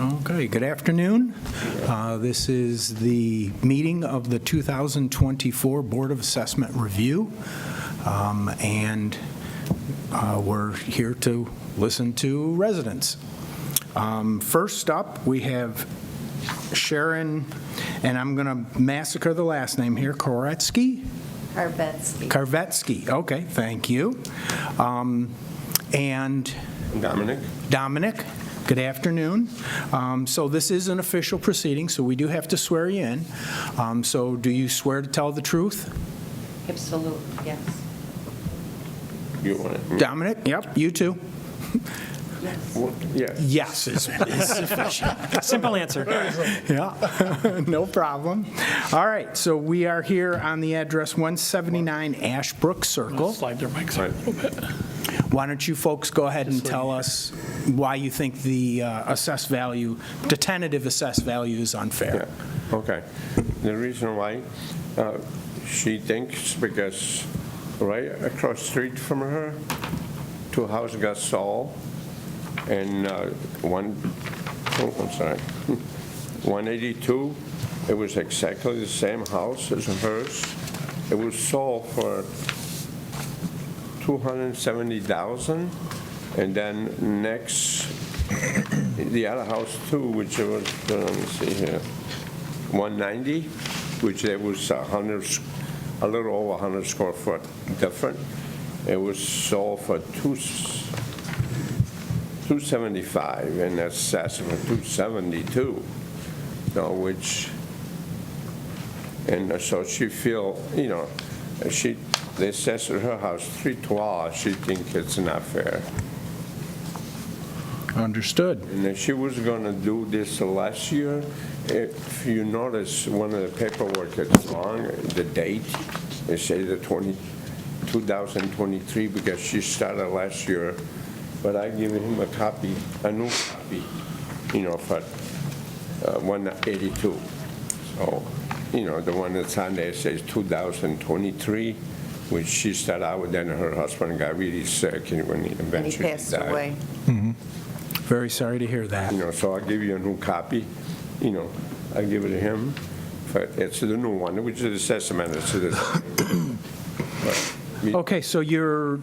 Okay, good afternoon. This is the meeting of the 2024 Board of Assessment Review, and we're here to listen to residents. First up, we have Sharon, and I'm going to massacre the last name here, Koretsky? Karvetsky, okay, thank you. And Dominic. Good afternoon. So this is an official proceeding, so we do have to swear you in. So do you swear to tell the truth? Absolutely, yes. You want it? Dominic? Yep, you too. Yes. Yes is sufficient. Simple answer. Yeah, no problem. All right, so we are here on the address 179 Ashbrook Circle. Slide their mics up a little bit. Why don't you folks go ahead and tell us why you think the assessed value, the tentative assessed value is unfair? Yeah. Okay. The reason why she thinks because right across the street from her, two houses got sold, and 182, it was exactly the same house as hers. It was sold for $270,000, and then next, the other house too, which was, let me see here, 190, which there was a little over 100 square foot different. It was sold for $275, and that's assessed for $272. So which, and so she feel, they assessed her house $312. She think it's not fair. Understood. And if she was going to do this last year, if you notice, one of the paperwork is wrong, the date, they say the 2023, because she started last year, but I give him a copy, a new copy, for 182. So, the one that's on there says 2023, which she started out with, then her husband got really sick, and when he eventually passed died. away. Mm-hmm. Very sorry to hear that. So I'll give you a new copy, I give it to him, but it's the new one, which is assessment. Okay, so your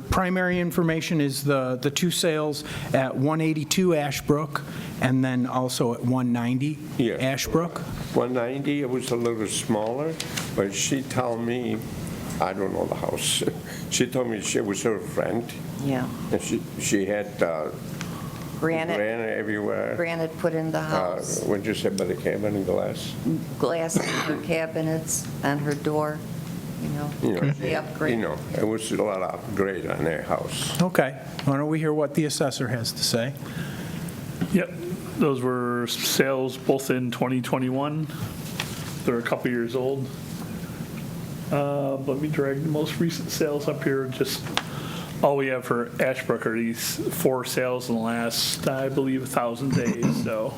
primary information is the two sales at 182 Ashbrook and then also at 190 Yeah. Ashbrook? 190, it was a little smaller, but she told me, I don't know the house. She told me she was her friend, Yeah. and she had Granite everywhere. granite put in the house, What'd you say by the cabinet and glass? glass in her cabinets, on her door, the upgrade. It was a lot of upgrade on their house. Okay, why don't we hear what the assessor has to say? Yep, those were sales both in 2021. They're a couple years old. Let me drag the most recent sales up here. Just all we have for Ashbrook are these 4 sales in the last, I believe, 1,000 days. So,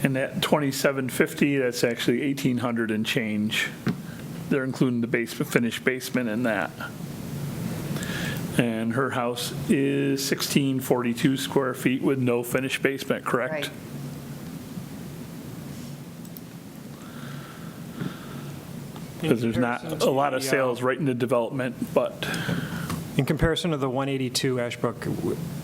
and that 2750, that's actually 1,800 and change. They're including the basement, finished basement, in that. And her house is 1,642 square feet with no finished basement, correct? Right. Because there's not a lot of sales right in the development, but In comparison to the 182 Ashbrook,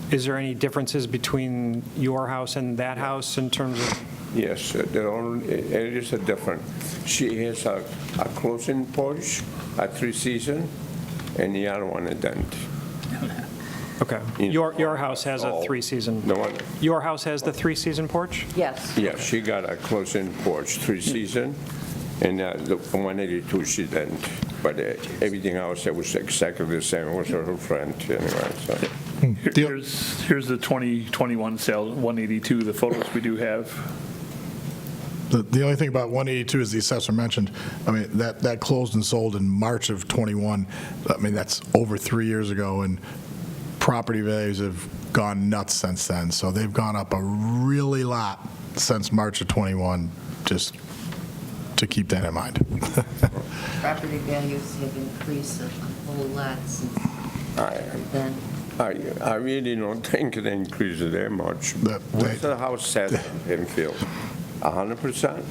is there any differences between your house and that house in terms of? Yes, it is a different. She has a closing porch, a 3-season, and the other one it doesn't. Okay. Your house has a 3-season. The one, Your house has the 3-season porch? Yes. yeah, she got a closing porch, 3-season, and the 182 she didn't. But everything else, it was exactly the same. It was her friend anyway. So. here's the 2021 sale, 182, the photos we do have. The only thing about 182, as the assessor mentioned, I mean, that closed and sold in March of '21. I mean, that's over 3 years ago, and property values have gone nuts since then. So they've gone up a really lot since March of '21, just to keep that in mind. Property values have increased a whole lot since then. I really don't think it increases that much. What's the house set in Penfield? 100%?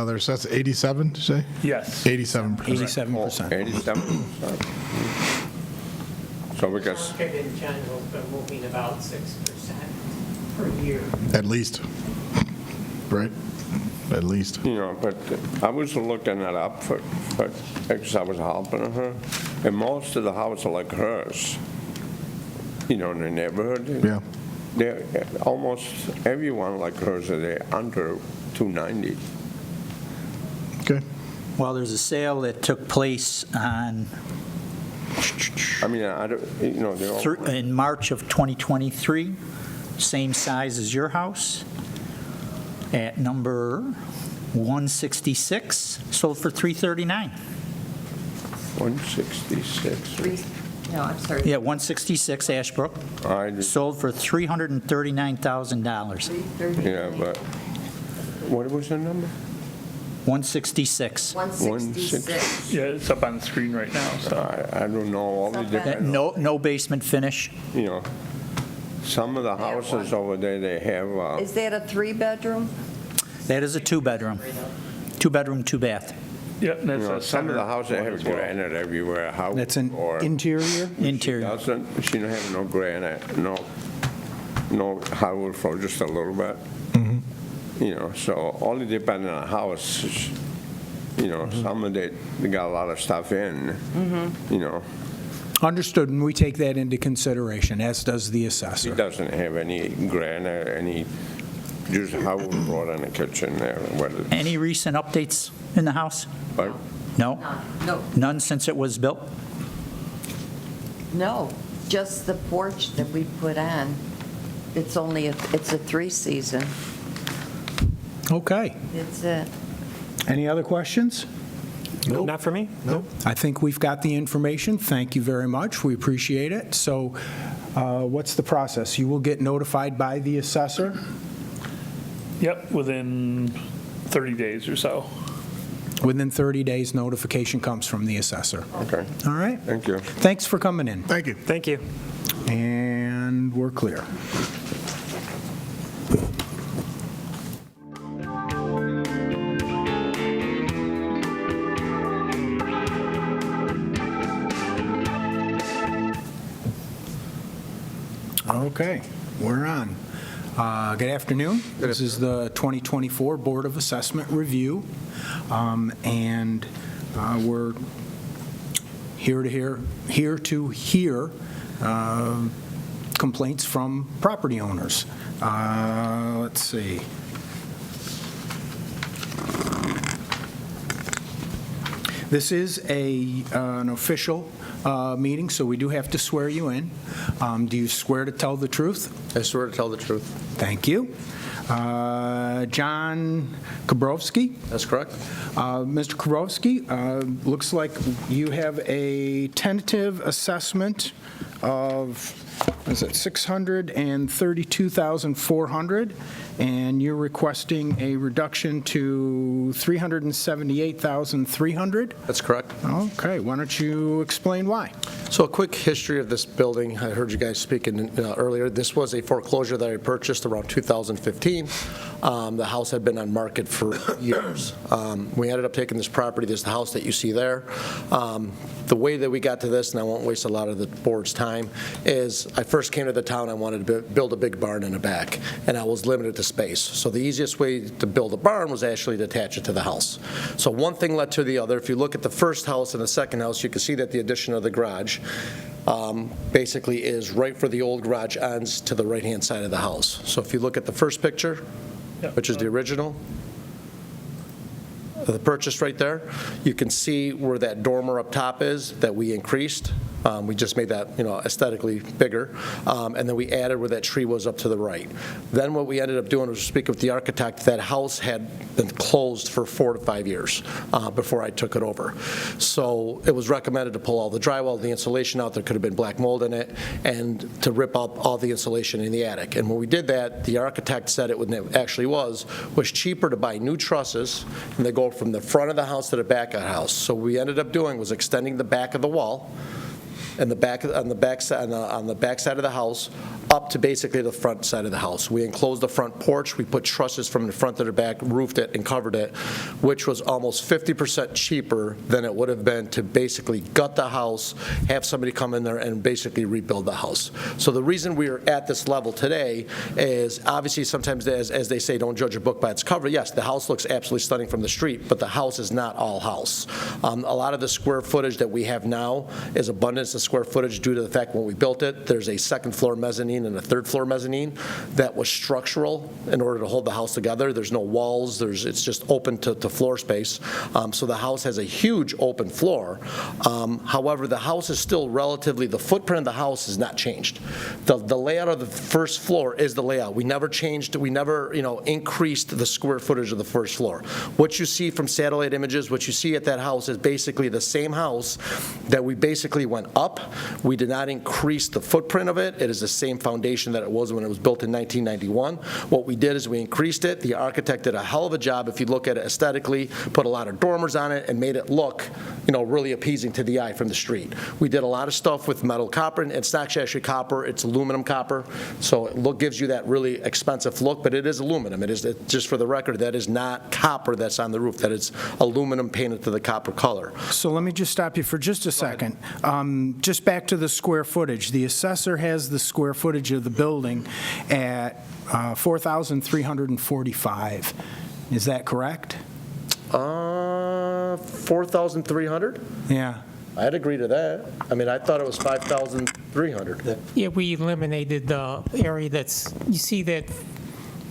There's, that's 87, did you say? Yes. 87%. 87%. 87%. So because, Market in general has been moving about 6% per year. At least, right? At least. you know, but I was looking it up because I was helping her, and most of the houses are like hers, you know, in the neighborhood. Yeah. They're almost everyone like hers, they're under 290. Okay. Well, there's a sale that took place on, I mean, I don't, you know, they're all. in March of 2023, same size as your house, at number 166, sold for $339. 166. No, I'm sorry. Yeah, 166 Ashbrook, I just, sold for $339,000. 339. yeah, but what was the number? 166. 166. Yeah, it's up on the screen right now, so. I don't know all the It's not bad. different, No basement finish. you know, some of the houses over there, they have, Is that a three-bedroom? That is a two-bedroom. Two-bedroom, two-bath. Yep, you that's know, a some of the center houses one have as well. granite everywhere. How? That's an or interior? Interior. She don't have no granite, no hardwood floor, just a little bit. You know, so all it depends on the house. You know, some of they got a lot of stuff in. You know, Understood, and we take that into consideration, as does the she assessor. doesn't have any granite, just hardwood floor in the kitchen there. Whether, Any recent updates in the house? but No? No, None since it was built? no, just the porch that we put on. It's a three-season. Okay. That's it. Any other questions? Not for me? I think we've got the information. Thank you very much. We appreciate it. So what's the process? You will get notified by the assessor? Yep, within 30 days or so. Within 30 days, notification comes from the assessor. okay, All right? thank you. Thanks for coming in. Thank you. Thank you. And we're clear. Okay, we're on. Good afternoon. This is the 2024 Board of Assessment Review, and we're here to hear complaints from property owners. Let's see. This is an official meeting, so we do have to swear you in. Do you swear to tell the truth? I swear to tell the truth. Thank you. John Kabrowski. That's correct. Mr. Kabrowski, looks like you have a tentative assessment of, is it $632,400, and you're requesting a reduction to $378,300? That's correct. Okay, why don't you explain why? So a quick history of this building. I heard you guys speaking earlier. This was a foreclosure that I purchased around 2015. The house had been on market for years. We ended up taking this property. This is the house that you see there. The way that we got to this, and I won't waste a lot of the board's time, is I first came to the town, I wanted to build a big barn in the back, and I was limited to space. So the easiest way to build a barn was actually to attach it to the house. So one thing led to the other. If you look at the first house and the second house, you can see that the addition of the garage basically is right for the old garage ends to the right-hand side of the house. So if you look at the first picture, Yep. which is the original, the purchase right there, you can see where that dormer up top is that we increased We just made that, aesthetically bigger. And then we added where that tree was up to the right. Then what we ended up doing was speaking with the architect. That house had been closed for 4 to 5 years before I took it over. So it was recommended to pull all the drywall, the insulation out. There could have been black mold in it, and to rip up all the insulation in the attic. And when we did that, the architect said it actually was cheaper to buy new trusses, and they go from the front of the house to the back of the house. So what we ended up doing was extending the back of the wall and on the back side of the house up to basically the front side of the house. We enclosed the front porch. We put trusses from the front to the back, roofed it, and covered it, which was almost 50% cheaper than it would have been to basically gut the house, have somebody come in there and basically rebuild the house. So the reason we are at this level today is obviously sometimes, as they say, don't judge a book by its cover. Yes, the house looks absolutely stunning from the street, but the house is not all house. A lot of the square footage that we have now is abundance of square footage due to the fact when we built it, there's a second floor mezzanine and a third floor mezzanine that was structural in order to hold the house together. There's no walls. It's just open to floor space. So the house has a huge open floor. However, the house is still relatively, the footprint of the house has not changed. The layout of the first floor is the layout. We never changed, we never increased the square footage of the first floor. What you see from satellite images, what you see at that house is basically the same house that we basically went up. We did not increase the footprint of it. It is the same foundation that it was when it was built in 1991. What we did is we increased it. The architect did a hell of a job, if you look at it aesthetically, put a lot of dormers on it and made it look, really appeasing to the eye from the street. We did a lot of stuff with metal copper, and it's not actually copper, it's aluminum copper. So it gives you that really expensive look, but it is aluminum. It is, just for the record, that is not copper that's on the roof. That is aluminum painted to the copper color. So let me just stop you for just a second. Just back to the square footage. The assessor has the square footage of the building at 4,345. Is that correct? 4,300? Yeah. I'd agree to that. I mean, I thought it was 5,300. Yeah, we eliminated the area you see that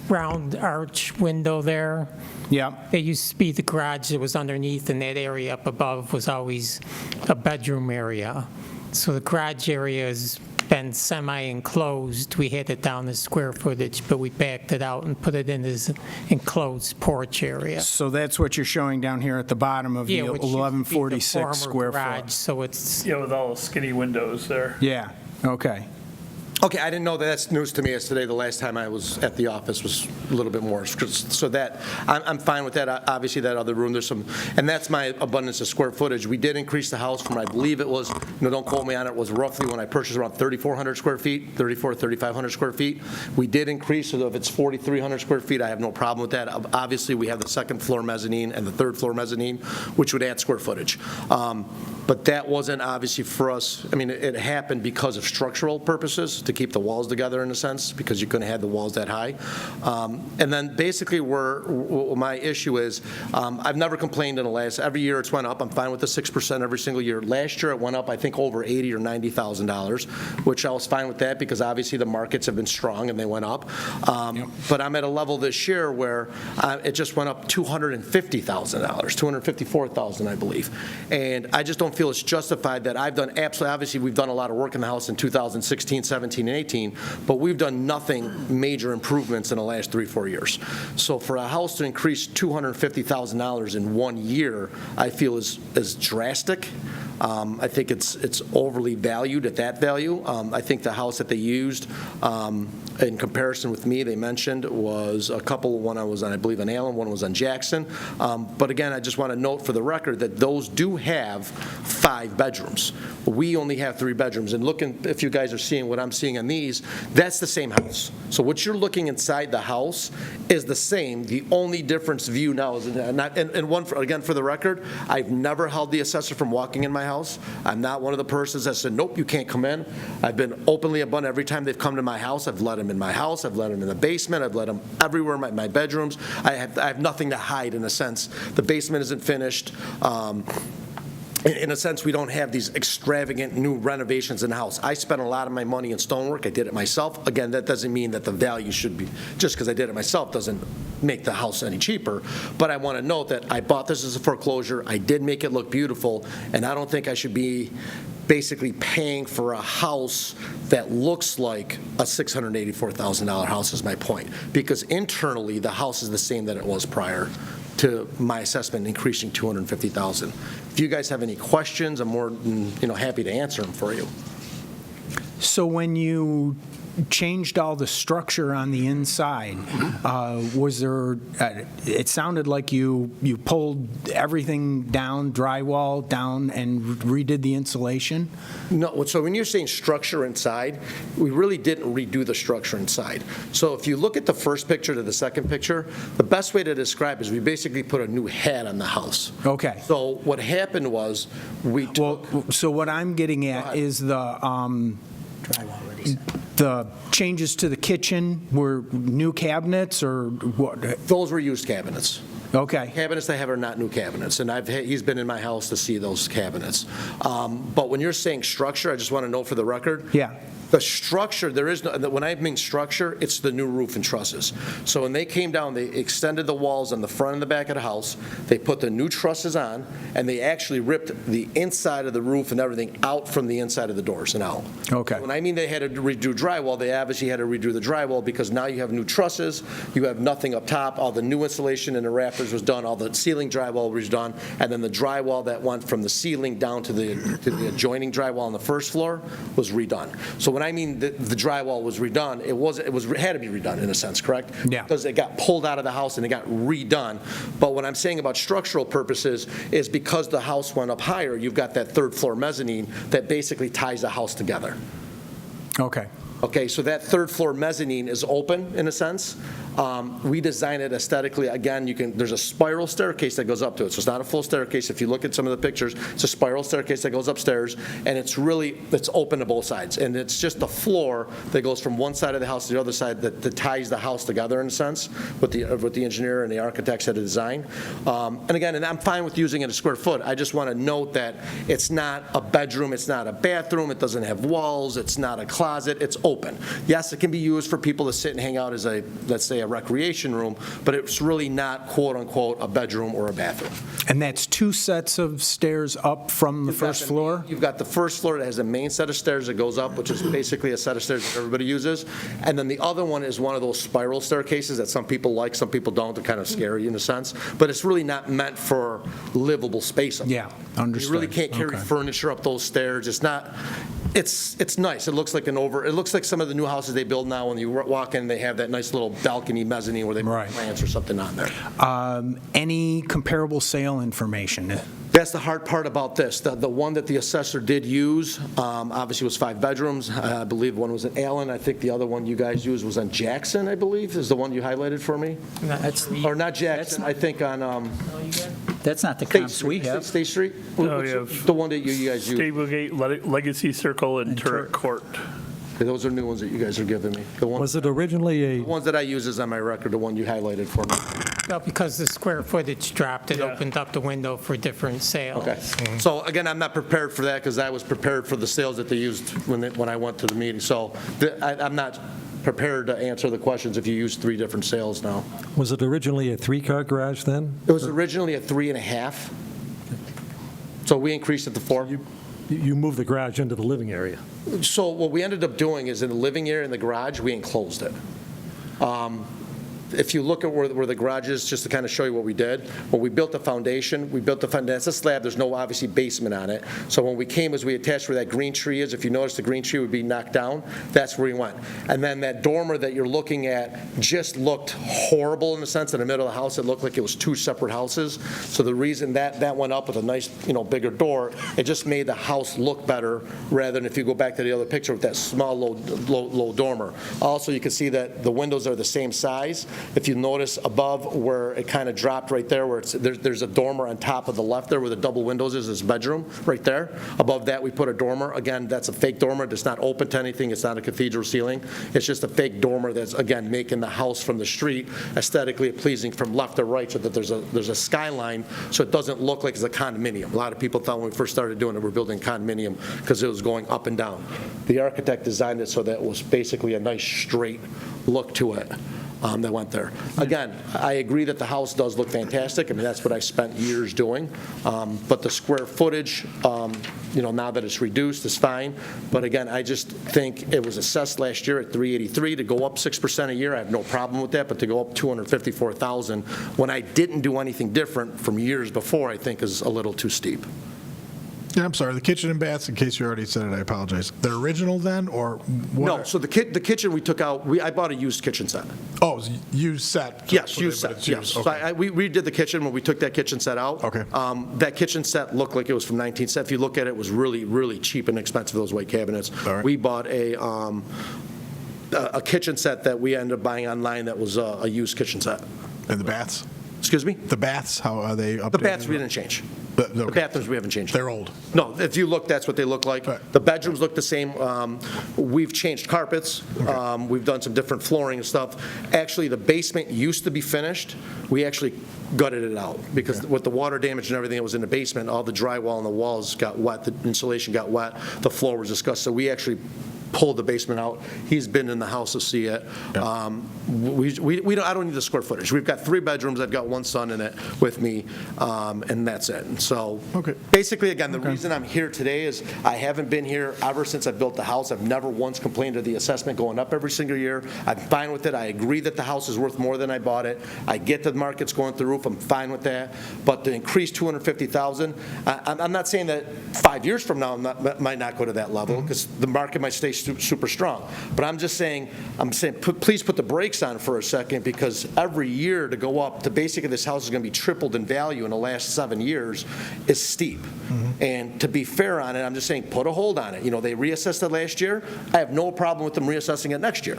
round arch window there? Yeah. It used to be the garage that was underneath, and that area up above was always a bedroom area. So the garage area has been semi-enclosed. We had it down as square footage, but we backed it out and put it in as enclosed porch area. So that's what you're showing down here at the bottom of the Yeah, which used to be the 1146 former square garage, foot. so it's, Yeah, with all the skinny windows there. Yeah, okay. Okay, I didn't know that. That's news to me as today. The last time I was at the office was a little bit more. So that, I'm fine with that. Obviously, that other room, there's some, and that's my abundance of square footage. We did increase the house from, I believe it was, don't quote me on it, was roughly when I purchased around 3,400 square feet, 3,500 square feet. We did increase, so if it's 4,300 square feet, I have no problem with that. Obviously, we have the second floor mezzanine and the third floor mezzanine, which would add square footage. But that wasn't obviously for us. I mean, it happened because of structural purposes, to keep the walls together in a sense, because you couldn't have the walls that high. And then basically my issue is, I've never complained in the last, every year it's went up. I'm fine with the 6% every single year. Last year it went up, I think, over $80,000 or $90,000, which I was fine with that because obviously the markets have been strong and they went up. But I'm at a level this year where it just went up $250,000, $254,000, I believe. And I just don't feel it's justified that I've done absolutely, obviously we've done a lot of work in the house in 2016, 17, and 18, but we've done nothing major improvements in the last 3-4 years. So for a house to increase $250,000 in 1 year, I feel is drastic. I think it's overly valued at that value. I think the house that they used, in comparison with me, they mentioned, was a couple. One I was on, I believe, on Allen, one was on Jackson. But again, I just want to note for the record that those do have 5 bedrooms. We only have 3 bedrooms. And looking, if you guys are seeing what I'm seeing on these, that's the same house. So what you're looking inside the house is the same. The only difference view now is, again, for the record, I've never held the assessor from walking in my house. I'm not one of the persons that said, nope, you can't come in. I've been openly abundant every time they've come to my house. I've let them in my house. I've let them in the basement. I've let them everywhere, my bedrooms. I have nothing to hide in a sense. The basement isn't finished. In a sense, we don't have these extravagant new renovations in the house. I spent a lot of my money in stonework. I did it myself. Again, that doesn't mean that the value should be, just because I did it myself doesn't make the house any cheaper. But I want to note that I bought this as a foreclosure. I did make it look beautiful, and I don't think I should be basically paying for a house that looks like a $684,000 house is my point. Because internally, the house is the same that it was prior to my assessment increasing $250,000. If you guys have any questions, I'm more than happy to answer them for you. So when you changed all the structure on the inside, was there, it sounded like you pulled everything down, drywall down, and redid the insulation? No, so when you're saying structure inside, we really didn't redo the structure inside. So if you look at the first picture to the second picture, the best way to describe it is we basically put a new head on the house. Okay. So what happened was we took... Well, so what I'm getting at is the changes to the kitchen were new cabinets or what? Those were used cabinets. Okay. Cabinets they have are not new cabinets, and he's been in my house to see those cabinets. But when you're saying structure, I just want to know for the record. Yeah. The structure, there is no, when I mean structure, it's the new roof and trusses. So when they came down, they extended the walls on the front and the back of the house, they put the new trusses on, and they actually ripped the inside of the roof and everything out from the inside of the doors and out. Okay. When I mean they had to redo drywall, they obviously had to redo the drywall because now you have new trusses, you have nothing up top, all the new insulation in the rafters was done, all the ceiling drywall was done, and then the drywall that went from the ceiling down to the adjoining drywall on the first floor was redone. So when I mean the drywall was redone, it had to be redone in a sense, correct? Yeah. Because it got pulled out of the house and it got redone. But what I'm saying about structural purposes is because the house went up higher, you've got that third floor mezzanine that basically ties the house together. Okay. Okay, so that third floor mezzanine is open in a sense. We designed it aesthetically. Again, there's a spiral staircase that goes up to it. So it's not a full staircase. If you look at some of the pictures, it's a spiral staircase that goes upstairs, and it's open to both sides. And it's just the floor that goes from one side of the house to the other side that ties the house together in a sense, what the engineer and the architects had to design. And again, and I'm fine with using it a square foot. I just want to note that it's not a bedroom, it's not a bathroom, it doesn't have walls, it's not a closet, it's open. Yes, it can be used for people to sit and hang out as let's say, a recreation room, but it's really not, quote-unquote, a bedroom or a bathroom. And that's two sets of stairs up from the first floor? You've got the first floor that has a main set of stairs that goes up, which is basically a set of stairs that everybody uses, and then the other one is one of those spiral staircases that some people like, some people don't. They're kind of scary in a sense, but it's really not meant for livable space. Yeah, understood. You really can't carry furniture up those stairs. It's not. It's nice. It looks like it looks like some of the new houses they build now. When you walk in, they have that nice little balcony mezzanine where they put plants or something on there. Any comparable sale information? That's the hard part about this. The one that the assessor did use, obviously was 5 bedrooms. I believe one was in Allen. I think the other one you guys used was on Jackson, I believe, is the one you highlighted for me. Or not Jackson, I think on That's not the comps we have. State Street? No, you have The one that you guys used. Stablegate, Legacy Circle, and Turret Court. Those are new ones that you guys are giving me. Was it originally The ones that I use is on my record, the one you highlighted for me. Well, because the square footage dropped, it Yeah. opened up the window for different sales. Okay. So again, I'm not prepared for that because I was prepared for the sales that they used when I went to the meeting. So I'm not prepared to answer the questions if you use 3 different sales now. was it originally a 3-car garage then? It was originally a 3.5. So we increased it to 4. You moved the garage into the living area. So what we ended up doing is in the living area in the garage, we enclosed it. If you look at where the garage is, just to kind of show you what we did, when we built the foundation, that's a slab, there's no obviously basement on it. So when we came, as we attached where that green tree is, if you notice the green tree would be knocked down, that's where we went. And then that dormer that you're looking at just looked horrible in the sense in the middle of the house, it looked like it was 2 separate houses. So the reason that went up with a nice, bigger door, it just made the house look better rather than if you go back to the other picture with that small, low dormer. Also, you can see that the windows are the same size. If you notice above where it kind of dropped right there, where there's a dormer on top of the left there where the double windows is, this bedroom right there. Above that, we put a dormer. Again, that's a fake dormer. It's not open to anything. It's not a cathedral ceiling. It's just a fake dormer that's, again, making the house from the street aesthetically pleasing from left to right so that there's a skyline so it doesn't look like it's a condominium. A lot of people thought when we first started doing it, we're building condominium because it was going up and down. The architect designed it so that it was basically a nice straight look to it. that went there. Again, I agree that the house does look fantastic. I mean, that's what I spent years doing. But the square footage, now that it's reduced, is fine. But again, I just think it was assessed last year at $383. To go up 6% a year, I have no problem with that. But to go up $254,000 when I didn't do anything different from years before, I think is a little too steep. Yeah, I'm sorry, the kitchen and baths, in case you already said it, I apologize. They're original then, or what? No, so the kitchen we took out, I bought a used kitchen set. Oh, it was used set? Yes, But used set, it's yes. used, So okay. we redid the kitchen when we took that kitchen set out. Okay. That kitchen set looked like it was from 1970. If you look at it, it was really, really cheap and expensive, those white cabinets. All right. We bought a kitchen set that we ended up buying online that was a used kitchen set. And the baths? Excuse me? The baths, how are they updated? The baths we didn't change. The Okay. bathrooms we haven't changed. They're old. No, if you look, that's what they look like. Right. The bedrooms look the same. We've changed carpets. We've done some different flooring and stuff. Actually, the basement used to be finished. We actually gutted it out because with the water damage and everything that was in the basement, all the drywall and the walls got wet, the insulation got wet, the floor was disgusting. So we actually pulled the basement out. He's been in the house to see it. I don't need the square footage. We've got 3 bedrooms. I've got 1 son in it with me, and that's it. And so basically, again, the reason I'm here today is I haven't been here ever since I built the house. I've never once complained of the assessment going up every single year. I'm fine with it. I agree that the house is worth more than I bought it. I get the market's going through the roof. I'm fine with that. But to increase $250,000, I'm not saying that 5 years from now might not go to that level because the market might stay super strong. But I'm saying, please put the brakes on for a second because every year to go up to basically this house is going to be tripled in value in the last 7 years is steep. And to be fair on it, I'm just saying put a hold on it. They reassessed it last year. I have no problem with them reassessing it next year,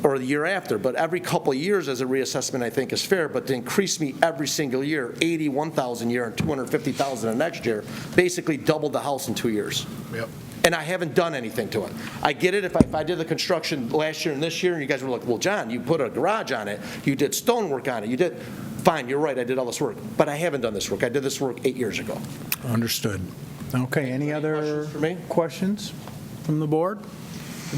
or the year after. But every couple of years as a reassessment, I think is fair. But to increase me every single year, $81,000 a year and $250,000 the next year, basically doubled the house in 2 years. Yep. And I haven't done anything to it. I get it if I did the construction last year and this year, and you guys were like, well, John, you put a garage on it, you did stonework on it, you did, fine, you're right, I did all this work. But I haven't done this work. I did this work 8 years ago. Understood. Okay, any other questions for me? questions from the board?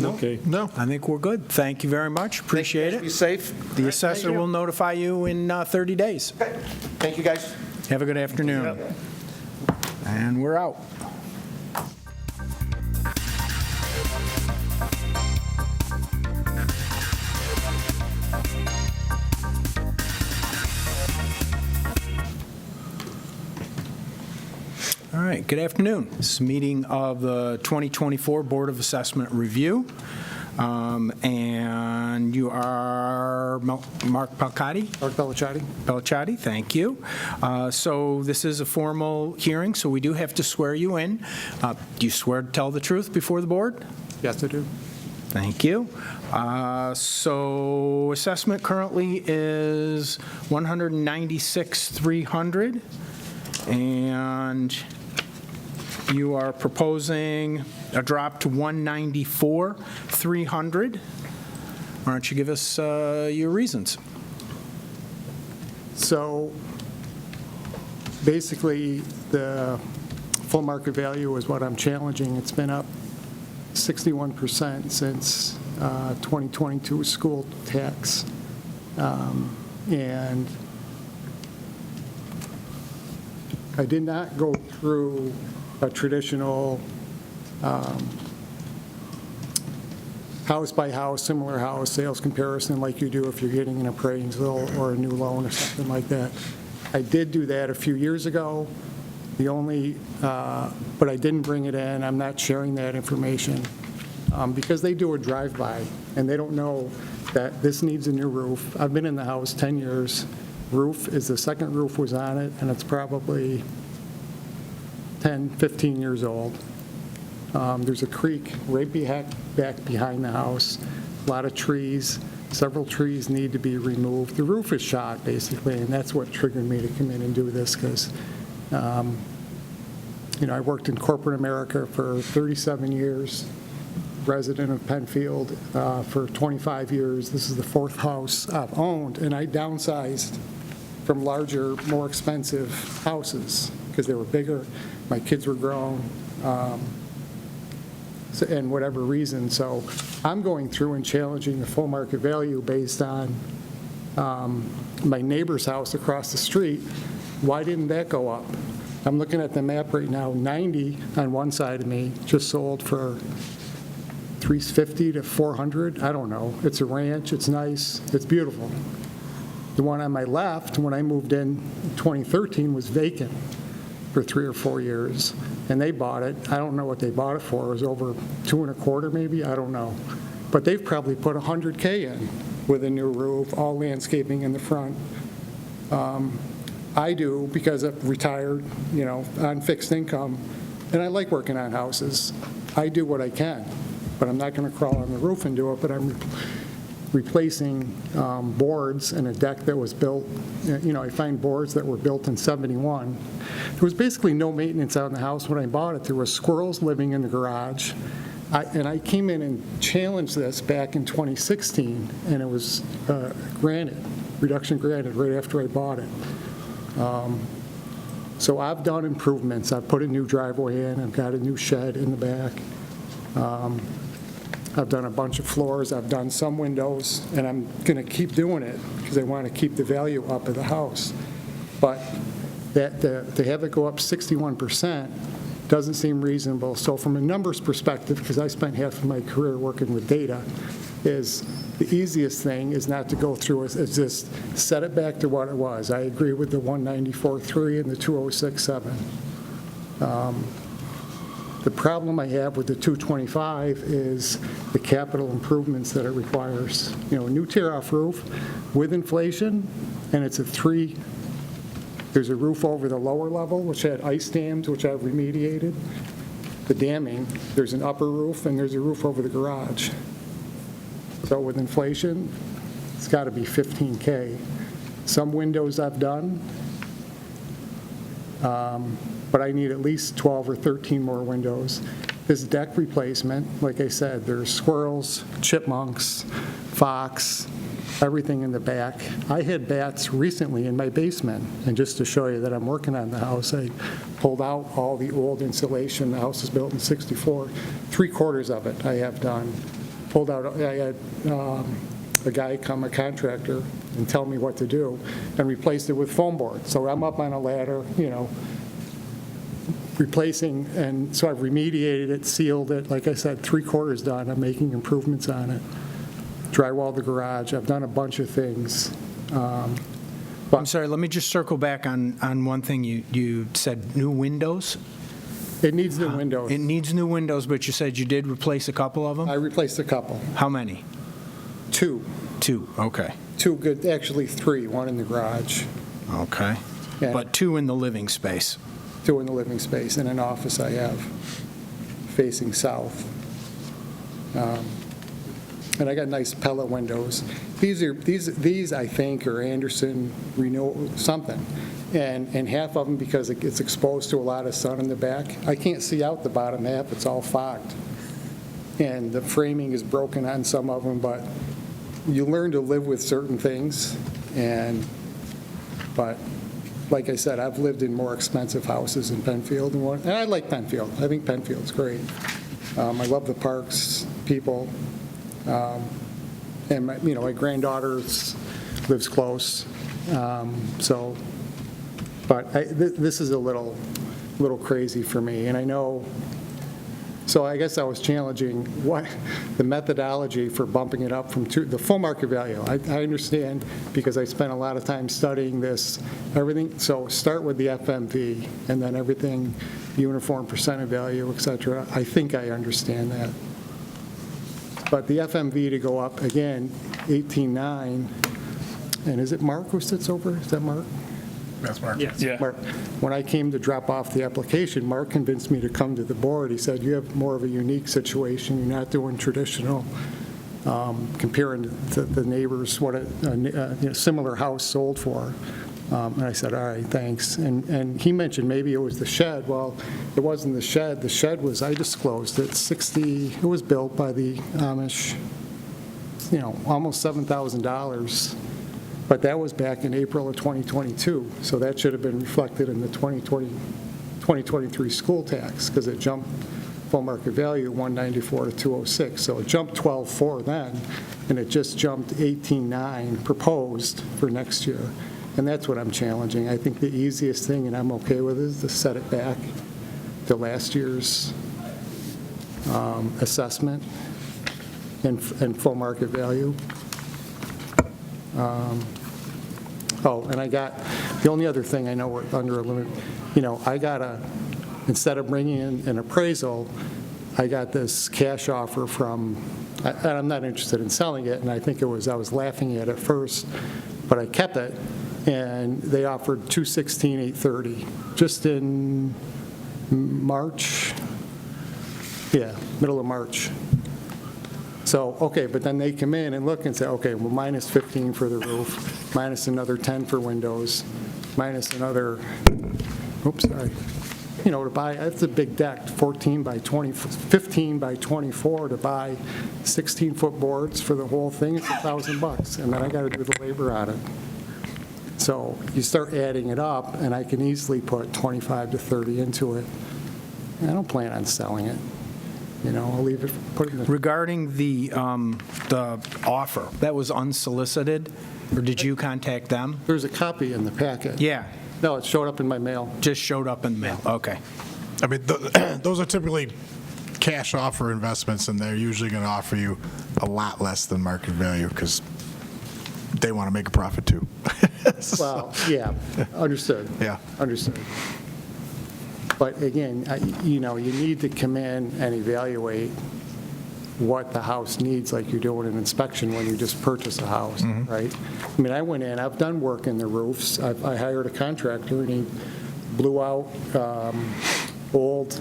Okay. No. I think we're good. Thank you very much. Appreciate Be it. safe. The assessor will notify you in 30 days. Okay. Thank you, guys. Have a good afternoon. And we're out. All right, good afternoon. This is a meeting of the 2024 Board of Assessment Review. And you are Mark Palcati? Mark Pellicciati. Pellicciati, thank you. So this is a formal hearing, so we do have to swear you in. Do you swear to tell the truth before the board? Yes, I do. Thank you. So assessment currently is $196,300, and you are proposing a drop to $194,300. Why don't you give us your reasons? So basically, the full market value is what I'm challenging. It's been up 61% since 2022 school tax. And I did not go through a traditional house-by-house, similar house sales comparison like you do if you're getting an appraisal or a new loan or something like that. I did do that a few years ago. But I didn't bring it in. I'm not sharing that information because they do a drive-by and they don't know that this needs a new roof. I've been in the house 10 years. Roof is the second roof was on it, and it's probably 10, 15 years old. There's a creek right back behind the house, a lot of trees. Several trees need to be removed. The roof is shot, basically, and that's what triggered me to come in and do this because, I worked in corporate America for 37 years, resident of Penfield for 25 years. This is the 4th house I've owned, and I downsized from larger, more expensive houses because they were bigger. My kids were grown. and whatever reason. So I'm going through and challenging the full market value based on my neighbor's house across the street. Why didn't that go up? I'm looking at the map right now, 90 on one side of me just sold for 350 to 400, I don't know. It's a ranch, it's nice, it's beautiful. The one on my left, when I moved in 2013, was vacant for 3 or 4 years, and they bought it. I don't know what they bought it for. It was over 2.25 maybe, I don't know. But they've probably put $100K in with a new roof, all landscaping in the front. I do because I'm retired, on fixed income, and I like working on houses. I do what I can, but I'm not going to crawl on the roof and do it, but I'm replacing boards and a deck that was built. I find boards that were built in '71. There was basically no maintenance out in the house when I bought it. There were squirrels living in the garage. I came in and challenged this back in 2016, and it was reduction granted right after I bought it. So I've done improvements. I've put a new driveway in. I've got a new shed in the back. I've done a bunch of floors. I've done some windows, and I'm going to keep doing it because I want to keep the value up of the house. But to have it go up 61% doesn't seem reasonable. So from a numbers perspective, because I spent half of my career working with data, is the easiest thing is not to go through it, is just set it back to what it was. I agree with the 194.3 and the 206.7. The problem I have with the 225 is the capital improvements that it requires. A new tear-off roof with inflation, and it's there's a roof over the lower level, which had ice dams, which I've remediated. The damming, there's an upper roof, and there's a roof over the garage. So with inflation, it's got to be $15K. Some windows I've done, but I need at least 12 or 13 more windows. This deck replacement, like I said, there's squirrels, chipmunks, fox, everything in the back. I had bats recently in my basement, and just to show you that I'm working on the house, I pulled out all the old insulation. The house was built in '64. 3/4 of it I have done. Pulled out, I had a guy come, a contractor, and tell me what to do, and replaced it with foam board. So I'm up on a ladder, replacing, and so I've remediated it, sealed it. Like I said, 3/4 done. I'm making improvements on it. Drywall the garage. I've done a bunch of things. I'm sorry, let me just circle back on one thing. You said new windows? It needs new windows. It needs new windows, but you said you did replace a couple of them? I replaced a couple. How many? 2. 2, okay. 2 good, actually 3, 1 in the garage. Okay. Yeah. But 2 in the living space? 2 in the living space, and an office I have facing south. And I got nice pellet windows. These I think are Anderson Renault something, and half of them because it gets exposed to a lot of sun in the back. I can't see out the bottom half; it's all fogged, and the framing is broken on some of them. But you learn to live with certain things, but like I said, I've lived in more expensive houses in Penfield, and I like Penfield. I think Penfield's great. I love the parks, people. And my granddaughter lives close, but this is a little crazy for me, and I know. So I guess I was challenging the methodology for bumping it up from the full market value. I understand because I spent a lot of time studying this, everything. So start with the FMV and then everything, uniform percent of value, et cetera. I think I understand that. But the FMV to go up, again, 18.9, and is it Mark who sits over? Is that Mark? That's Mark. Yeah. Mark, when I came to drop off the application, Mark convinced me to come to the board. He said, you have more of a unique situation. You're not doing traditional, comparing to the neighbors, what a similar house sold for. And I said, all right, thanks. And he mentioned maybe it was the shed. Well, it wasn't the shed. The shed was, I disclosed it, it was built by the Amish, almost $7,000. But that was back in April of 2022. So that should have been reflected in the 2023 school tax because it jumped full market value, 194 to 206. So it jumped 12.4 then, and it just jumped 18.9 proposed for next year. And that's what I'm challenging. I think the easiest thing, and I'm okay with it, is to set it back to last year's assessment and full market value. Oh, and I got, the only other thing I know we're under a limit, I got instead of bringing in an appraisal, I got this cash offer from, and I'm not interested in selling it, and I think I was laughing at it first, but I kept it, and they offered $216,830 just in March, middle of March. So, okay, but then they come in and look and say, okay, well, minus 15 for the roof, minus another 10 for windows, minus another, to buy, that's a big deck, 14 by 20, 15 by 24 to buy 16-foot boards for the whole thing, it's $1,000, and then I got to do the labor on it. So you start adding it up, and I can easily put 25 to 30 into it. I don't plan on selling it. I'll leave it, put it in the... Regarding the offer, that was unsolicited, or did you contact them? There's a copy in the packet. Yeah, No, it showed up in my mail. just showed up in the mail, okay. I mean, those are typically cash offer investments, and they're usually going to offer you a lot less than market value because they want to make a profit too. Well, yeah, understood. Yeah. Understood. But again, you need to come in and evaluate what the house needs, like you're doing an inspection when you just purchase a house, right? I mean, I went in, I've done work in the roofs. I hired a contractor, and he blew out old,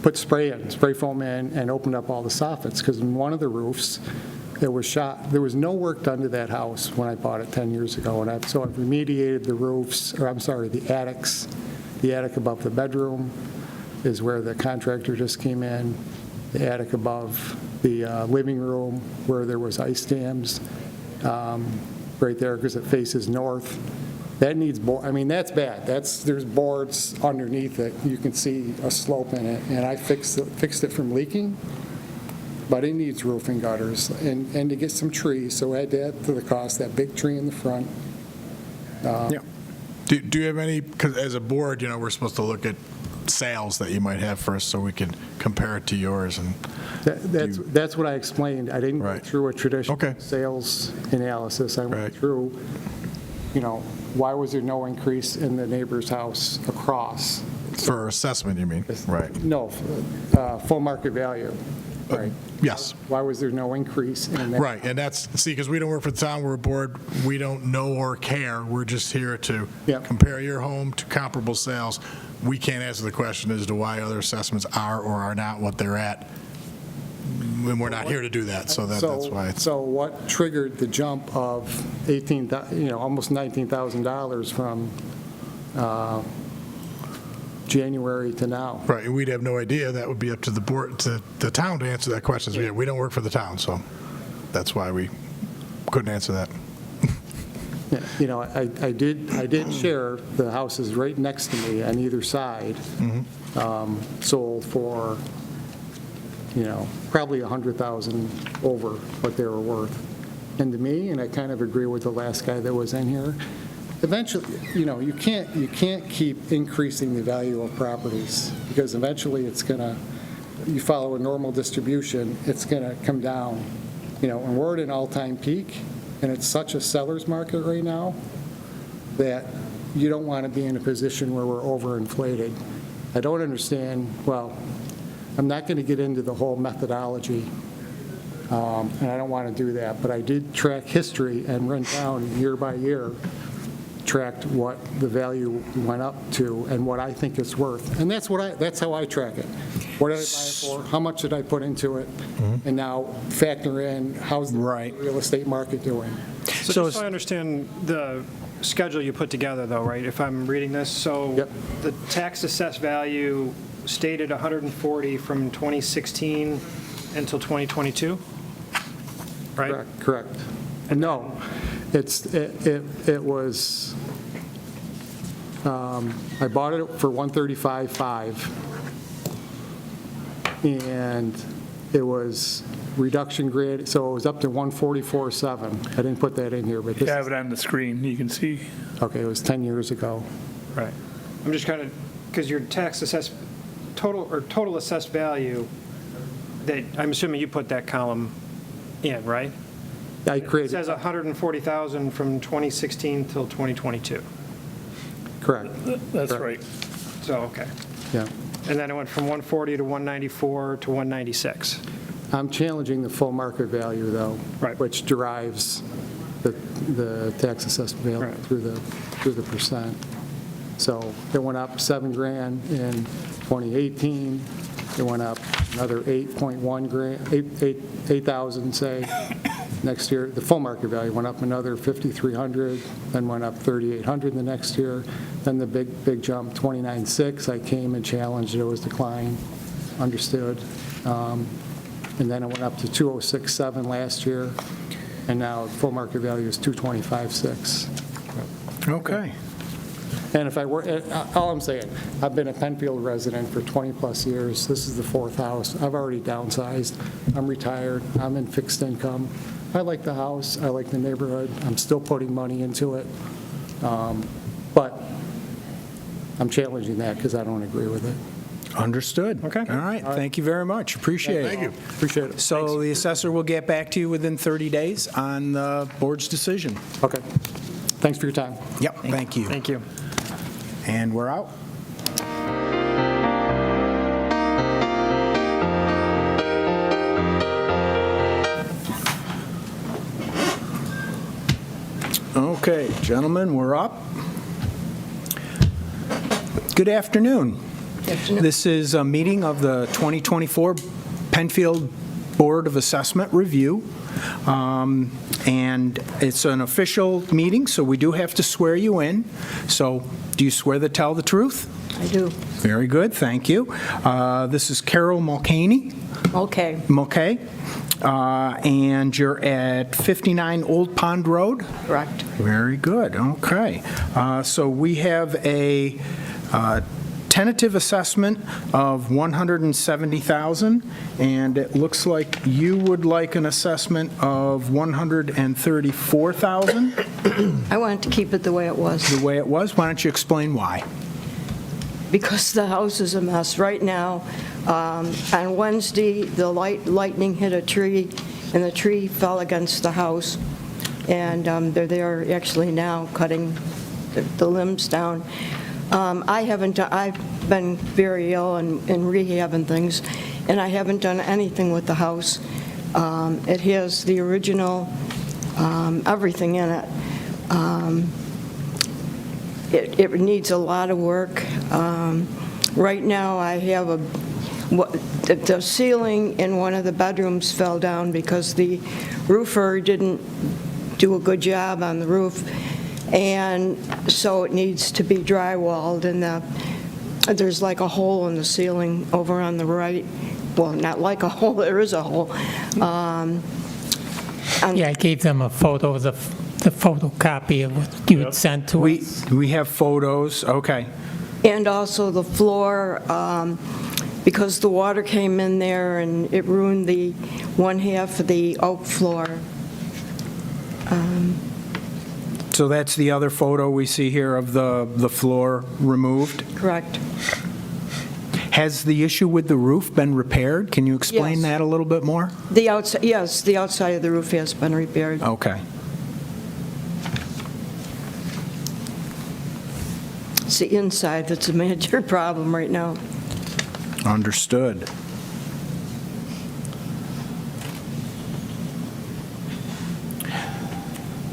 put spray foam in, and opened up all the soffits, because in one of the roofs, there was no work done to that house when I bought it 10 years ago, and so I've remediated the roofs, or I'm sorry, the attics. The attic above the bedroom is where the contractor just came in. The attic above the living room where there was ice dams, right there because it faces north. That needs board. I mean, that's bad. There's boards underneath it. You can see a slope in it, and I fixed it from leaking. But it needs roofing gutters and to get some trees, so add that to the cost, that big tree in the front. Yeah. Do you have any, because as a board, we're supposed to look at sales that you might have first so we can compare it to yours. And That's what I explained. I didn't go Right. through a traditional Okay. sales analysis. I went Right. through, why was there no increase in the neighbor's house across? For assessment, you mean? Right. No, full market value. Right. Yes. Why was there no increase in that? Right, and because we don't work for the town, we're a board, we don't know or care, we're just here to Yep. compare your home to comparable sales. We can't answer the question as to why other assessments are or are not what they're at, and we're not here to do that, so that's why it's... So what triggered the jump of almost $19,000 from January to now? Right, and we'd have no idea, that would be up to the board, to the town to answer that question. So, we don't work for the town, so that's why we couldn't answer that. Yeah, I did share, the house is right next to me on either side, sold for, probably $100,000 over what they were worth. And to me, and I kind of agree with the last guy that was in here, eventually, you can't keep increasing the value of properties, because eventually it's going to, you follow a normal distribution, it's going to come down. And we're at an all-time peak, and it's such a seller's market right now that you don't want to be in a position where we're overinflated. I don't understand, well, I'm not going to get into the whole methodology, and I don't want to do that, but I did track history and run down year by year, tracked what the value went up to and what I think it's worth. And that's how I track it. What did I buy it for? How much did I put into it? And now factor in how's the real estate market doing. So just so I understand the schedule you put together, though, right? If I'm reading this, so Yep. the tax assessed value stayed at 140 from 2016 until 2022, right? Correct. And no, it was, I bought it for 135.5. and it was reduction grade, so it was up to 144.7. I didn't put that in here, but You this, have it on the screen, you can see. okay, it was 10 years ago. Right. I'm just kind of, because your tax assessed, total assessed value, that, I'm assuming you put that column in, right? I It created, says 140,000 from 2016 till 2022. correct, That's right. So, okay. yeah. And then it went from 140 to 194 to 196. I'm challenging the full market value, though, Right. which derives the tax assessed value Right. through the percent. So it went up $7,000 in 2018. It went up another 8.1 grand, 8,000, say. Next year, the full market value went up another 5,300, then went up 3,800 the next year. Then the big jump, 29.6. I came and challenged, there was decline, understood. And then it went up to 206.7 last year, and now full market value is 225.6. Okay. And if I were, all I'm saying, I've been a Penfield resident for 20-plus years. This is the fourth house. I've already downsized. I'm retired. I'm in fixed income. I like the house. I like the neighborhood. I'm still putting money into it. But I'm challenging that because I don't agree with it. Understood. Okay. All right, thank you very much, appreciate it. Thank you. Appreciate it. So the assessor will get back to you within 30 days on the board's decision. Okay. Thanks for your time. Yep, thank you. Thank you. And we're out. Okay, gentlemen, we're up. Good afternoon. This is a meeting of the 2024 Penfield Board of Assessment Review. And it's an official meeting, so we do have to swear you in. So do you swear to tell the truth? I do. Very good, thank you. This is Carol Mulcahy. Okay. Mulcahy. And you're at 59 Old Pond Road? Correct. Very good, okay. So we have a tentative assessment of $170,000, and it looks like you would like an assessment of $134,000, I wanted to keep it the way it was the way it was. Why don't you explain why? because the house is a mess right now. On Wednesday, the lightning hit a tree, and the tree fell against the house. And they're there actually now cutting the limbs down. I've been very ill in rehab and things, and I haven't done anything with the house. It has the original, everything in it. It needs a lot of work. Right now, I have the ceiling in one of the bedrooms fell down because the roofer didn't do a good job on the roof. And so it needs to be drywalled, and there's like a hole in the ceiling over on the right. Well, not like a hole, there is a hole. Yeah, I gave them a photo, the photocopy of what you had sent to us. We have photos, okay. And also the floor, because the water came in there and it ruined the one half of the oak floor. So that's the other photo we see here of the floor removed? Correct. Has the issue with the roof been repaired? Can you explain Yes. that a little bit more? The outside, yes, the outside of the roof has been repaired. Okay. It's the inside that's a major problem right now. Understood.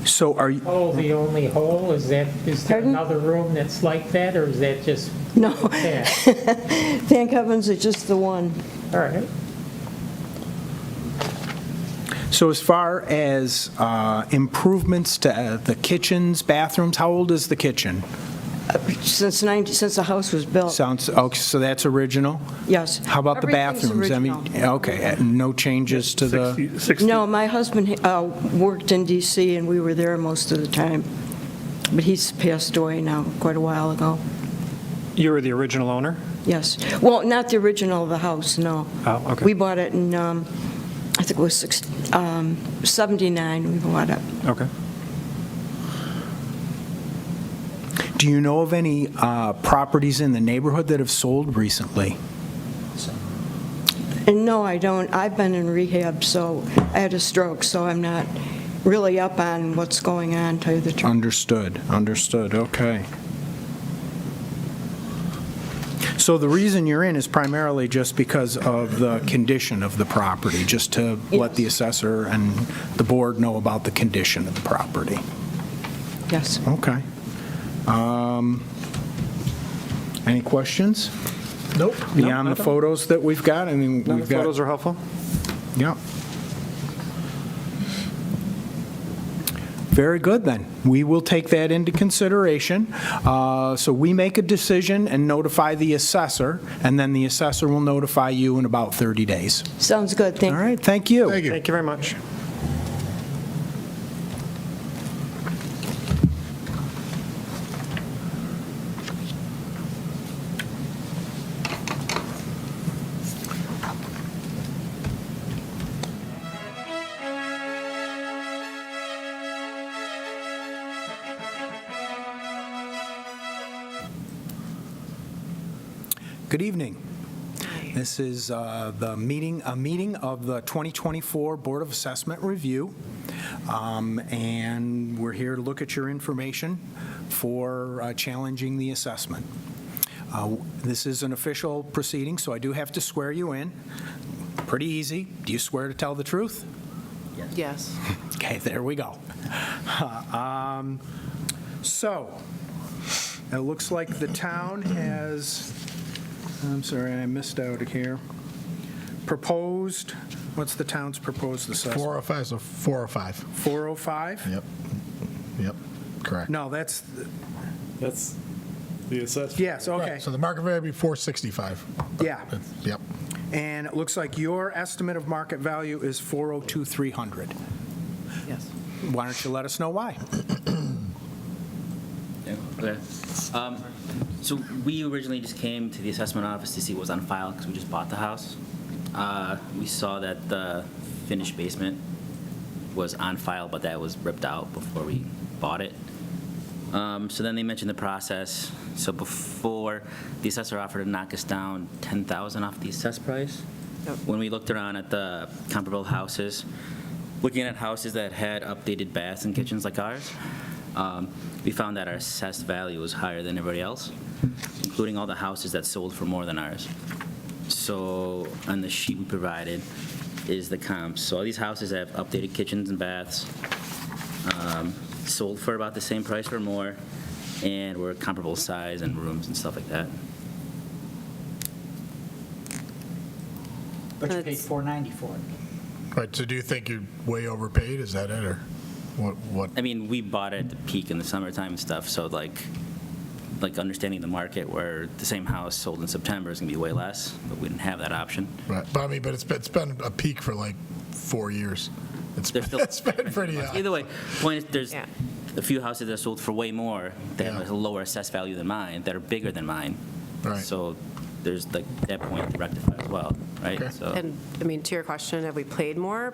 So are you, Hole, the only hole, is there Pardon? another room that's like that, or is that just? No. that? Thank heavens it's just the one. All right. so as far as improvements to the kitchens, bathrooms, how old is the kitchen? Since the house was built. Sounds, okay, so that's original? Yes. How about the Everything's bathrooms? I mean, original. okay, no changes to the, 60. No, my husband worked in D.C., and we were there most of the time. But he's passed away now quite a while ago. You were the original owner? Yes. Well, not the original of the house, no. Oh, okay. We bought it in, I think it was 79 we bought it. Okay. Do you know of any properties in the neighborhood that have sold recently? And no, I don't. I've been in rehab, so I had a stroke, so I'm not really up on what's going on, to tell you the truth. Understood, okay. So the reason you're in is primarily just because of the condition of the property, just to let the assessor and the board know about the condition of the property? Yes. Okay. Any questions? Nope. Beyond the photos that we've got? I mean, The we've got... photos are helpful. Yeah. Very good, then. We will take that into consideration. So we make a decision and notify the assessor, and then the assessor will notify you in about 30 days. Sounds good, thank All you. right, thank you. Thank you. Thank you very much. Good evening. This is a meeting of the 2024 Board of Assessment Review, and we're here to look at your information for challenging the assessment. This is an official proceeding, so I do have to swear you in. Pretty easy. Do you swear to tell the truth? Yes. Okay, there we go. So, it looks like the town has, I'm sorry, I missed out here, proposed, what's the town's proposed assessment? 405, so 405. 405? Yep, correct. No, that's, That's the assessment. yes, okay, Right, so the market value would be 465. yeah. Yep. And it looks like your estimate of market value is 402,300. Yes. Why don't you let us know why? Yeah, okay. So we originally just came to the assessment office to see what was on file because we just bought the house. We saw that the finished basement was on file, but that was ripped out before we bought it. So then they mentioned the process. So before, the assessor offered to knock us down $10,000 off the assessed price. Yep. When we looked around at the comparable houses, looking at houses that had updated baths and kitchens like ours, we found that our assessed value was higher than everybody else, including all the houses that sold for more than ours. So on the sheet we provided is the comps. So all these houses have updated kitchens and baths, sold for about the same price or more, and were comparable size and rooms and stuff like that. But you paid $490 for it. Right, so do you think you way overpaid, is that it, or what? I mean, we bought it at the peak in the summertime and stuff, so like understanding the market where the same house sold in September is gonna be way less, but we didn't have that option. Right, but I mean, but it's been a peak for like 4 years. It's They're still- it's been pretty high. Either way, point is, there's Yeah. a few houses that are sold for way more that Yeah. have a lower assessed value than mine, that are bigger than mine. Right. So there's like that point to rectify as well, right? Okay. So And, I mean, to your question, have we played more?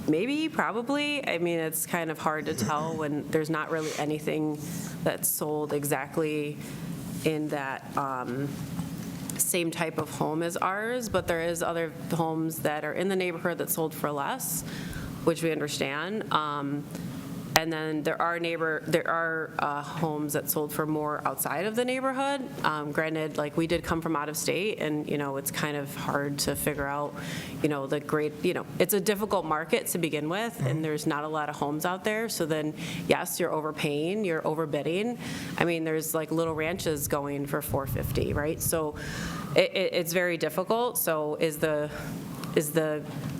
Maybe, probably. I mean, it's kind of hard to tell when there's not really anything that's sold exactly in that same type of home as ours, but there is other homes that are in the neighborhood that sold for less, which we understand. And then there are homes that sold for more outside of the neighborhood. Granted, like, we did come from out of state, and, it's kind of hard to figure out, the great, it's a difficult market to begin with, and there's not a lot of homes out there. So then, yes, you're overpaying, you're overbidding. I mean, there's like little ranches going for $450, right? So it's very difficult. So to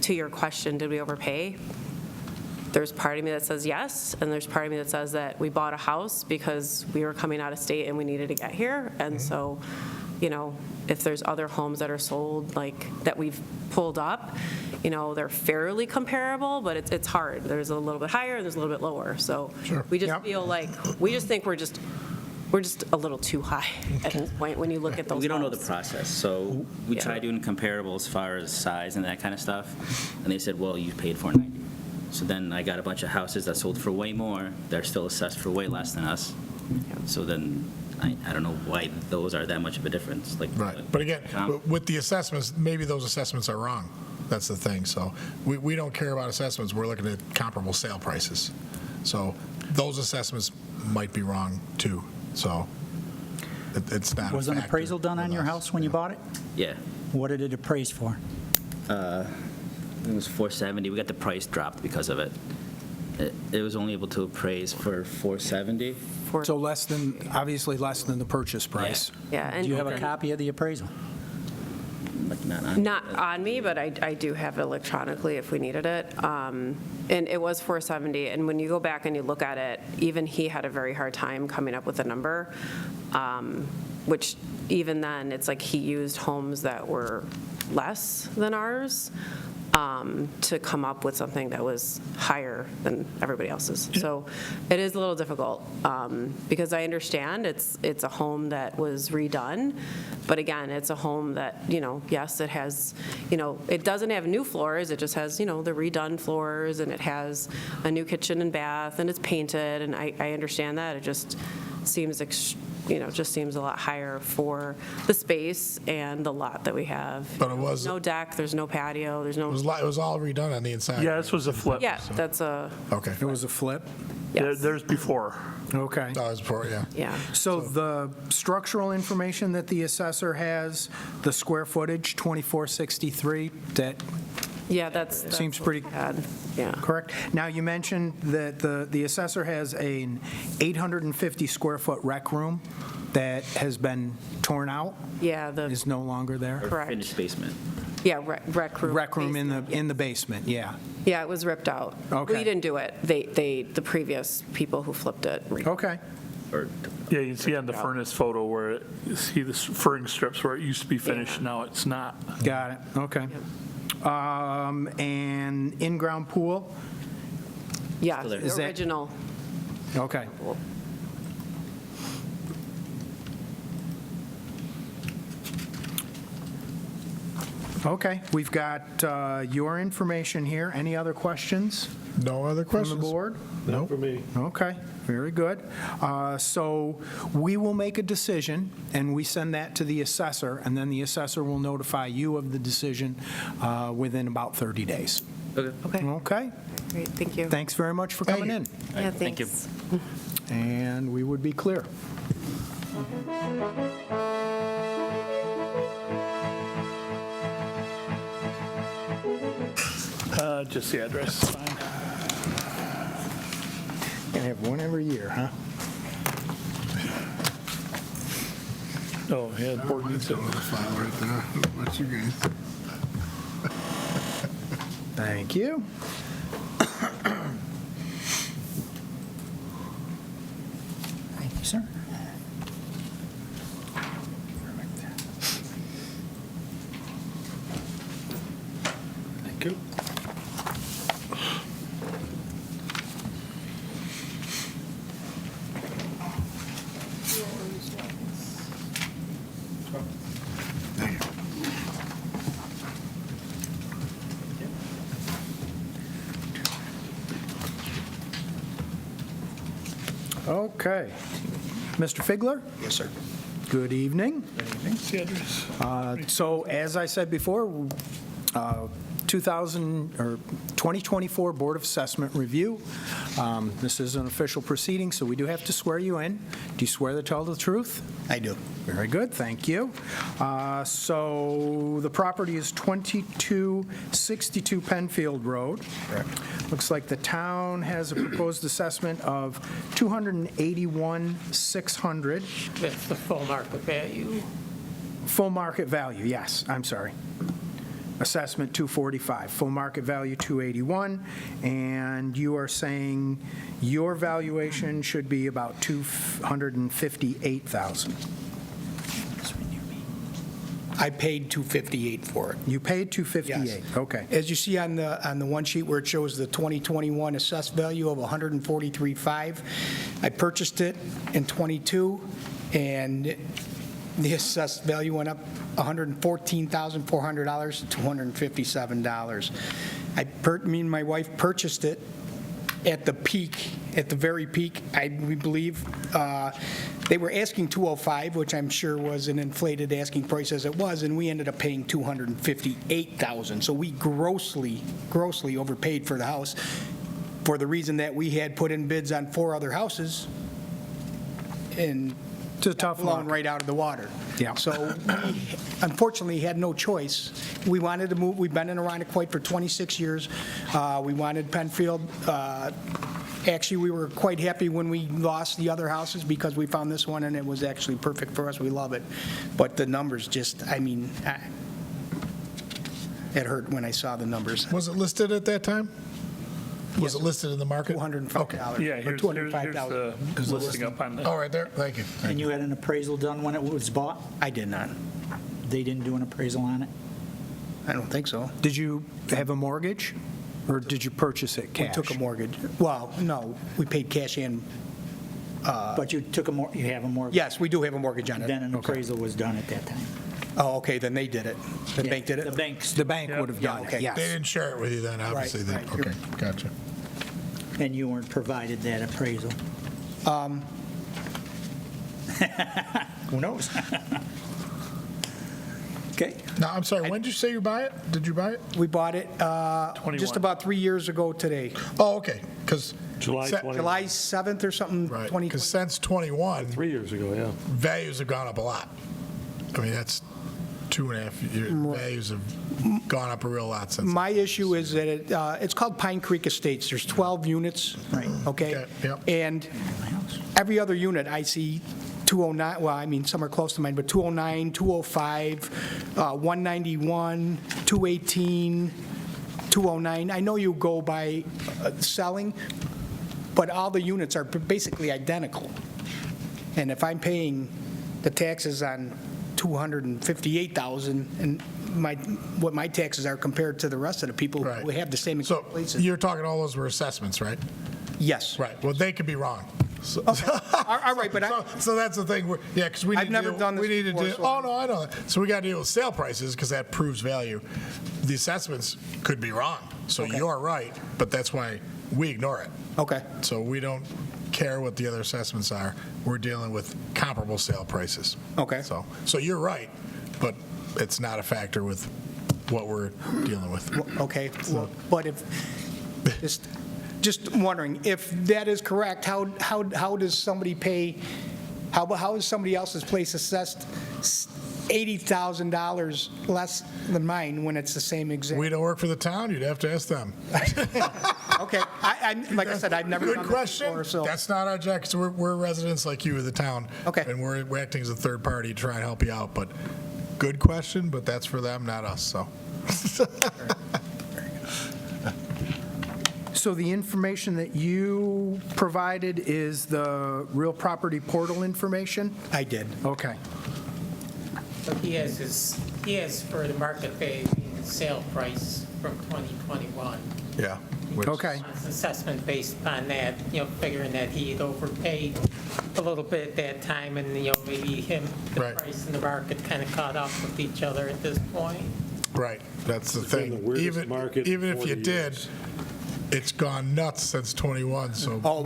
your question, did we overpay? There's part of me that says yes, and there's part of me that says that we bought a house because we were coming out of state and we needed to get here. And so, if there's other homes that are sold, like, that we've pulled up, they're fairly comparable, but it's hard. There's a little bit higher and there's a little bit lower. So Sure. we just Yep. feel like, we just think we're just we're just a little too high at this point when you look at those We don't know the homes. process, so we Yeah. tried doing comparable as far as size and that kind of stuff, and they said, well, you paid $490. So then I got a bunch of houses that sold for way more, they're still assessed for way less than us. So then, I don't know why those are that much of a difference, like. Right. But again, with the assessments, maybe those assessments are wrong. That's the thing. So we don't care about assessments. We're looking at comparable sale prices. So those assessments might be wrong too. So it's not a Was an factor appraisal done on with your us. house when you bought it? Yeah, What did it appraise for? it was $470, we got the price dropped because of it. It was only able to appraise for $470. So less than, obviously less than the purchase price. Yeah, and Do you have a copy of the appraisal? Like not on me, but I do have it electronically if we needed it. And it was 470, and when you go back and you look at it, even he had a very hard time coming up with a number, which even then, it's like he used homes that were less than ours to come up with something that was higher than everybody else's. So it is a little difficult because I understand it's a home that was redone, but again, it's a home that, yes, it has, it doesn't have new floors, it just has, the redone floors, and it has a new kitchen and bath, and it's painted, and I understand that. It just seems just seems a lot higher for the space and the lot that we have. But it was- no deck, there's no patio, there's no. It was all redone on the inside. Yeah, this was a flip. Yeah, that's a. Okay. It was a flip? Yes. There's before. Okay. That was before, yeah. Yeah. So the structural information that the assessor has, the square footage, 2463, that Yeah, that's seems what pretty we had. Yeah. correct? Now, you mentioned that the assessor has an 850 square foot rec room that has been torn out, Yeah, is no longer there? Or Correct. finished basement. Yeah, rec room. Rec room basement. in the basement, yeah. Yeah, it was ripped out. Okay. We didn't do it. The previous people who flipped it. Okay. Or Yeah, you see on the furnace photo where you see the furring strips where it used to be finished, Yeah. now it's not. Got it, okay. And in-ground pool? Yeah, Still there. Is the that- original. Okay. Okay, we've got your information here. Any other questions No other from questions? the board? No. For me. Okay, very good. So we will make a decision, and we send that to the assessor, and then the assessor will notify you of the decision within about 30 days. Okay. Okay, Okay? great, thank you. Thanks very much for coming in. Yeah, Thank you. thanks. And we would be clear. Just the address is fine. Gonna have one every year, huh? Oh, yeah, the board needs it. File right there. What's your guys? Thank you. Thank you, sir. Thank you. Okay. Mr. Figler? Yes, sir. Good evening. What's the address? So as I said before, 2024 Board of Assessment Review. This is an official proceeding, so we do have to swear you in. Do you swear to tell the truth? I do. Very good, thank you. So the property is 2262 Penfield Road. Correct. Looks like the town has a proposed assessment of $281,600. That's the full market value. Full market value, yes, I'm sorry. Assessment 245, full market value 281, and you are saying your valuation should be about 258,000. I paid $258 for it. You paid $258? Yes. Okay. As you see on the one sheet where it shows the 2021 assessed value of $143,500, I purchased it in '22, and the assessed value went up $114,400 to $257. Me and my wife purchased it at the peak, at the very peak, we believe. They were asking $205,000, which I'm sure was an inflated asking price as it was, and we ended up paying $258,000. So we grossly overpaid for the house for the reason that we had put in bids on 4 other houses and It's a tough blown market. right out of the water. Yeah. So we unfortunately had no choice. We wanted to move. We've been in Arundequoit for 26 years. We wanted Penfield. Actually, we were quite happy when we lost the other houses because we found this one and it was actually perfect for us. We love it. But the numbers just, it hurt when I saw the numbers. Was it listed at that time? Was it listed in the market? $205. Yeah, or here's $205,000. the listing up on the. Oh, right there, thank you. And you had an appraisal done when it was bought? I did not. They didn't do an appraisal on it? I don't think so. Did you have a mortgage, or did you purchase it cash? We took a mortgage. Well, no, we paid cash in. But you have a mortgage? Yes, we do have a mortgage on it. Then an appraisal was done at that time? Oh, okay, then they did it. The bank did it? The banks. The bank would have done okay. it, yes. They didn't share it with you then, obviously. Right, then. right. Okay, gotcha. And you weren't provided that appraisal? Who knows? Okay. No, I'm sorry, when did you say you buy it? Did you buy it? We bought it just about 3 years ago today. Oh, okay, because. July 20. July 7th or something, Right, 2020. because since '21, 3 years ago, yeah. values have gone up a lot. I mean, that's 2.5 years, values have gone up a real lot since. My issue is that it's called Pine Creek Estates. There's 12 units, okay? Okay, yep. And every other unit I see 209, well, I mean, some are close to mine, but 209, 205, 191, 218, 209. I know you go by selling, but all the units are basically identical. And if I'm paying the taxes on $258,000 and what my taxes are compared to the rest of the people Right. who have the same So places. you're talking all those were assessments, right? Yes. Right, well, they could be wrong. So, All right, but so that's the thing, yeah, because we need I've to never deal- done this we need to before, deal- so Oh, no, I know that. So we got to deal with sale prices because that proves value. The assessments could be wrong, so Okay. you're right, but that's why we ignore it. Okay. So we don't care what the other assessments are. We're dealing with comparable sale prices. Okay. So you're right, but it's not a factor with what we're dealing with. Okay, well, but if, just wondering, if that is correct, how does somebody pay, how is somebody else's place assessed $80,000 less than mine when it's the same exact? We don't work for the town, you'd have to ask them. Okay, like I said, I've never Good done this question. before, so. That's not our job, because we're residents like you of the town. Okay. And we're acting as a third party to try and help you out, but good question, but that's for them, not us, so. So the information that you provided is the real property portal information? I did. Okay. But he has for the market value, the sale price from 2021. Yeah. Okay. It's assessment based on that, figuring that he had overpaid a little bit at that time, and, maybe the Right. price and the market kind of caught up with each other at this point. Right, that's the It's been thing. the weirdest market in Even if 40 you did, years. it's gone nuts since '21, so. Oh,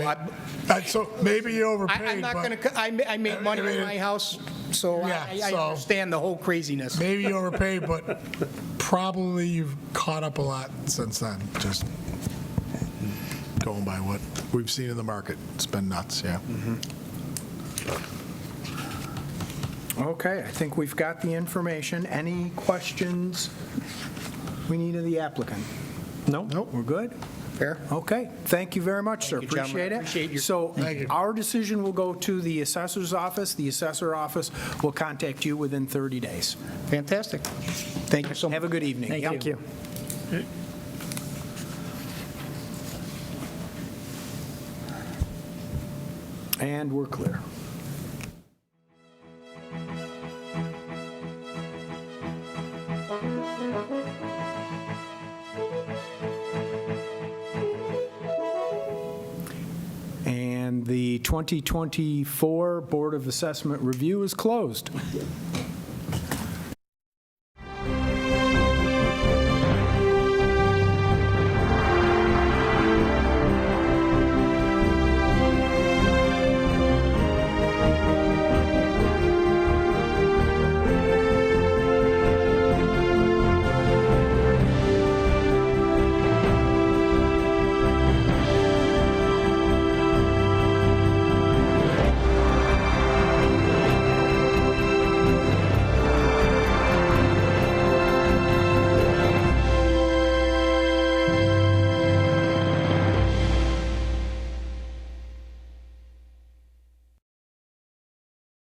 So maybe you overpaid, I'm not but going to, I made money I mean, on my house, so Yeah, I so- understand the whole craziness. maybe you overpaid, but probably you've caught up a lot since then, just going by what we've seen in the market. It's been nuts, yeah. Okay, I think we've got the information. Any questions we need of the applicant? No? Nope, we're good? Fair? Okay, thank you very much, sir. Thank you, gentlemen. Appreciate it. Appreciate your- So Thank you. our decision will go to the assessor's office. The assessor office will contact you within 30 days. Fantastic. Thank you so much. Have a good evening. Thank you. And we're clear. And the 2024 Board of Assessment review is closed.